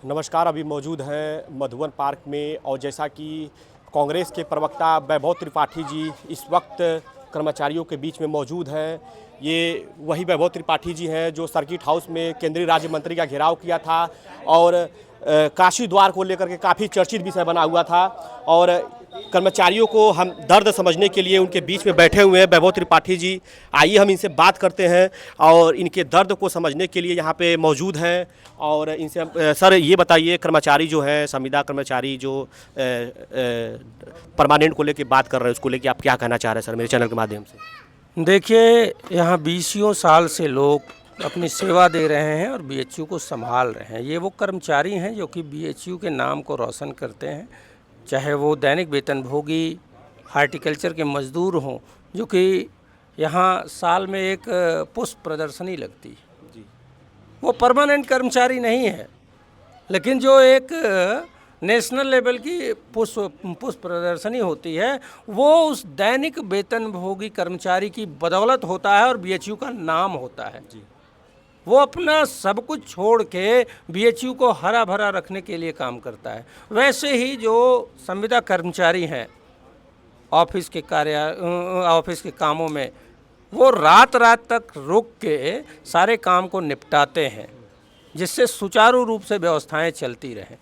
नमस्कार। अभी मौजूद हैं मधुबन पार्क में और जैसा कि कांग्रेस के प्रवक्ता वैभव त्रिपाठी जी इस वक्त कर्मचारियों के बीच में मौजूद हैं। ये वही वैभव त्रिपाठी जी हैं जो सर्किट हाउस में केंद्रीय राज्य मंत्री का घेराव किया था और काशी द्वार को लेकर के काफ़ी चर्चित विषय बना हुआ था। और कर्मचारियों को हम दर्द समझने के लिए उनके बीच में बैठे हुए हैं वैभव त्रिपाठी जी। आइए हम इनसे बात करते हैं और इनके दर्द को समझने के लिए यहाँ पे मौजूद हैं। और इनसे सर ये बताइए, कर्मचारी जो है, संविदा कर्मचारी जो परमानेंट को लेके बात कर रहे हैं, उसको लेके आप क्या कहना चाह रहे हैं सर मेरे चैनल के माध्यम से? देखिए, यहाँ 20 साल से लोग अपनी सेवा दे रहे हैं और बीएचयू को संभाल रहे हैं। ये वो कर्मचारी हैं जो कि बीएचयू के नाम को रोशन करते हैं, चाहे वो दैनिक वेतनभोगी हार्टिकल्चर के मजदूर हों, जो कि यहाँ साल में एक पुष्प प्रदर्शनी लगती है जी। वो परमानेंट कर्मचारी नहीं है, लेकिन जो एक नेशनल लेवल की पुष्प प्रदर्शनी होती है वो उस दैनिक वेतनभोगी कर्मचारी की बदौलत होता है और बीएचयू का नाम होता है जी। वो अपना सब कुछ छोड़ के बीएचयू को हरा भरा रखने के लिए काम करता है। वैसे ही जो संविदा कर्मचारी हैं ऑफिस के कामों में, वो रात तक रुक के सारे काम को निपटाते हैं जिससे सुचारू रूप से व्यवस्थाएं चलती रहें।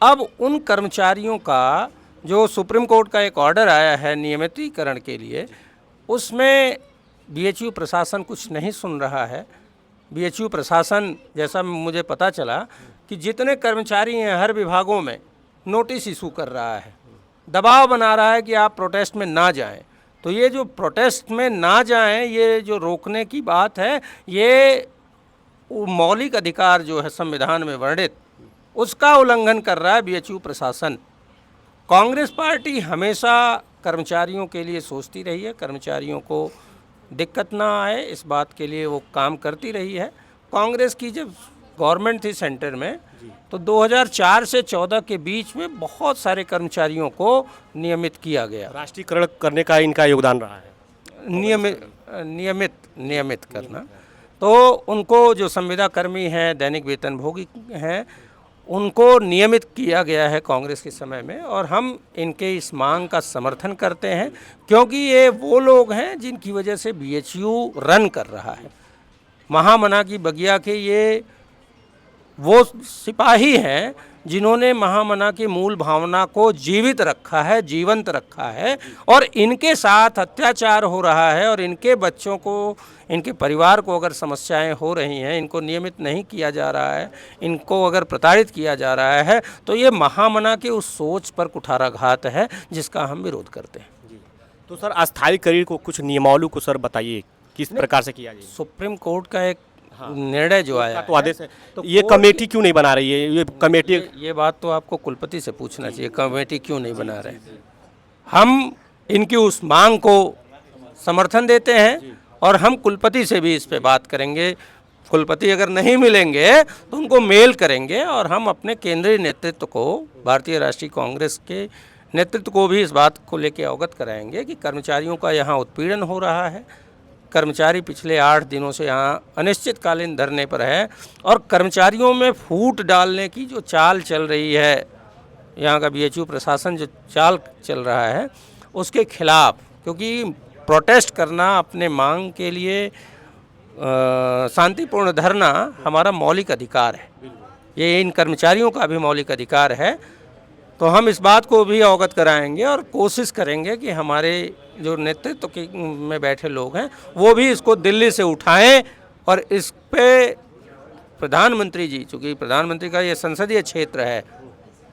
अब उन कर्मचारियों का जो सुप्रीम कोर्ट का एक ऑर्डर आया है नियमितीकरण के लिए, उसमें बीएचयू प्रशासन कुछ नहीं सुन रहा है। बीएचयू प्रशासन, जैसा मुझे पता चला, कि जितने कर्मचारी हैं हर विभागों में नोटिस इशू कर रहा है, दबाव बना रहा है कि आप प्रोटेस्ट में ना जाएं। तो ये जो प्रोटेस्ट में ना जाएं, ये जो रोकने की बात है, ये मौलिक अधिकार जो है संविधान में वर्णित, उसका उल्लंघन कर रहा है बीएचयू प्रशासन। कांग्रेस पार्टी हमेशा कर्मचारियों के लिए सोचती रही है, कर्मचारियों को दिक्कत ना आए इस बात के लिए वो काम करती रही है। कांग्रेस की जब गवर्नमेंट थी सेंटर में, तो 2004 से 14 के बीच में बहुत सारे कर्मचारियों को नियमित किया गया। राष्ट्रीयकरण करने का इनका योगदान रहा है, नियमित करना। तो उनको, जो संविदा कर्मी हैं, दैनिक वेतनभोगी हैं, उनको नियमित किया गया है कांग्रेस के समय में। और हम इनके इस मांग का समर्थन करते हैं, क्योंकि ये वो लोग हैं जिनकी वजह से बीएचयू रन कर रहा है। महामना की बगिया के ये वो सिपाही हैं जिन्होंने महामना की मूल भावना को जीवित रखा है, जीवंत रखा है। और इनके साथ अत्याचार हो रहा है और इनके बच्चों को, इनके परिवार को अगर समस्याएं हो रही हैं, इनको नियमित नहीं किया जा रहा है, इनको अगर प्रताड़ित किया जा रहा है, तो ये महामना के उस सोच पर कुठाराघात है जिसका हम विरोध करते हैं जी। तो सर अस्थायी करीब को कुछ नियमावली को सर बताइए किस प्रकार से किया जाए। सुप्रीम कोर्ट का एक निर्णय जो आया तो आदेश है, तो ये कमेटी क्यों नहीं बना रही है? ये कमेटी, ये बात तो आपको कुलपति से पूछना चाहिए, कमेटी क्यों नहीं बना रहे। हम इनकी उस मांग को समर्थन देते हैं और हम कुलपति से भी इस पे बात करेंगे। कुलपति अगर नहीं मिलेंगे तो उनको मेल करेंगे और हम अपने केंद्रीय नेतृत्व को, भारतीय राष्ट्रीय कांग्रेस के नेतृत्व को भी इस बात को लेकर अवगत कराएंगे कि कर्मचारियों का यहाँ उत्पीड़न हो रहा है। कर्मचारी पिछले 8 दिनों से यहाँ अनिश्चितकालीन धरने पर है और कर्मचारियों में फूट डालने की जो चाल चल रही है, यहाँ का बीएचयू प्रशासन जो चाल चल रहा है, उसके खिलाफ, क्योंकि प्रोटेस्ट करना अपने मांग के लिए शांतिपूर्ण धरना हमारा मौलिक अधिकार है, ये इन कर्मचारियों का भी मौलिक अधिकार है। तो हम इस बात को भी अवगत कराएंगे और कोशिश करेंगे कि हमारे जो नेतृत्व में बैठे लोग हैं वो भी इसको दिल्ली से उठाएं और इस पे प्रधानमंत्री जी, चूँकि प्रधानमंत्री का ये संसदीय क्षेत्र है,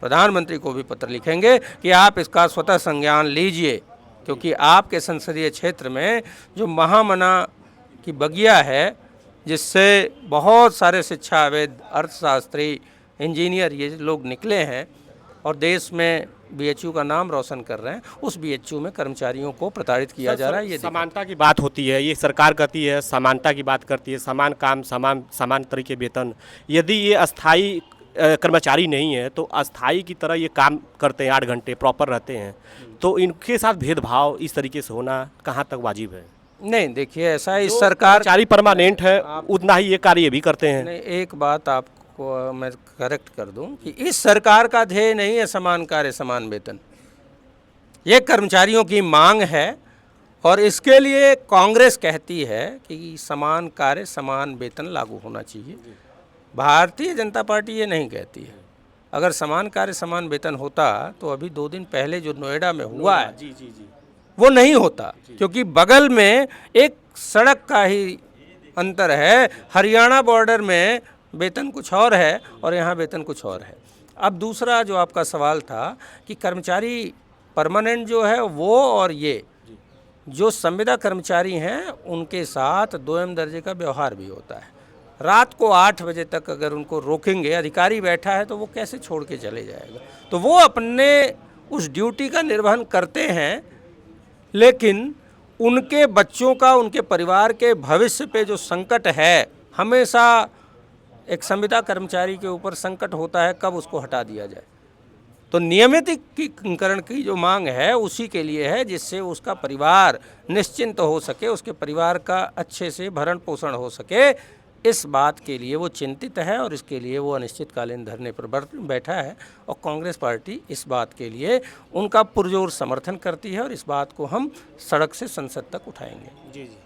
प्रधानमंत्री को भी पत्र लिखेंगे कि आप इसका स्वतः संज्ञान लीजिए, क्योंकि आपके संसदीय क्षेत्र में जो महामना की बगिया है, जिससे बहुत सारे शिक्षाविद, अर्थशास्त्री, इंजीनियर ये लोग निकले हैं और देश में बीएचयू का नाम रोशन कर रहे हैं, उस बीएचयू में कर्मचारियों को प्रताड़ित किया जा रहा है। ये समानता की बात होती है, ये सरकार कहती है समानता की बात करती है, समान काम समान तरीके वेतन। यदि ये अस्थाई कर्मचारी नहीं है तो अस्थाई की तरह ये काम करते हैं, 8 घंटे प्रॉपर रहते हैं, तो इनके साथ भेदभाव इस तरीके से होना कहाँ तक वाजिब है? नहीं, देखिए, ऐसा इस सरकार कर्मचारी परमानेंट है, उतना ही ये कार्य भी करते हैं। नहीं, एक बात आप आपको मैं करेक्ट कर दूं कि इस सरकार का ध्येय नहीं है समान कार्य समान वेतन। ये कर्मचारियों की मांग है और इसके लिए कांग्रेस कहती है कि समान कार्य समान वेतन लागू होना चाहिए। भारतीय जनता पार्टी ये नहीं कहती है। अगर समान कार्य समान वेतन होता तो अभी 2 दिन पहले जो नोएडा में हुआ है जी जी जी वो नहीं होता, क्योंकि बगल में एक सड़क का ही अंतर है। हरियाणा बॉर्डर में वेतन कुछ और है और यहाँ वेतन कुछ और है। अब दूसरा जो आपका सवाल था कि कर्मचारी परमानेंट जो है वो और ये जो संविदा कर्मचारी हैं उनके साथ 2M दर्जे का व्यवहार भी होता है। रात को 8 बजे तक अगर उनको रोकेंगे, अधिकारी बैठा है तो वो कैसे छोड़ के चले जाएगा। तो वो अपने उस ड्यूटी का निर्वहन करते हैं, लेकिन उनके बच्चों का, उनके परिवार के भविष्य पे जो संकट है, हमेशा एक संविदा कर्मचारी के ऊपर संकट होता है कब उसको हटा दिया जाए। तो नियमितीकरण की जो मांग है उसी के लिए है, जिससे उसका परिवार निश्चिंत हो सके, उसके परिवार का अच्छे से भरण पोषण हो सके। इस बात के लिए वो चिंतित है और इसके लिए वो अनिश्चितकालीन धरने पर बैठा है और कांग्रेस पार्टी इस बात के लिए उनका पुरजोर समर्थन करती है और इस बात को हम सड़क से संसद तक उठाएंगे। जी जी।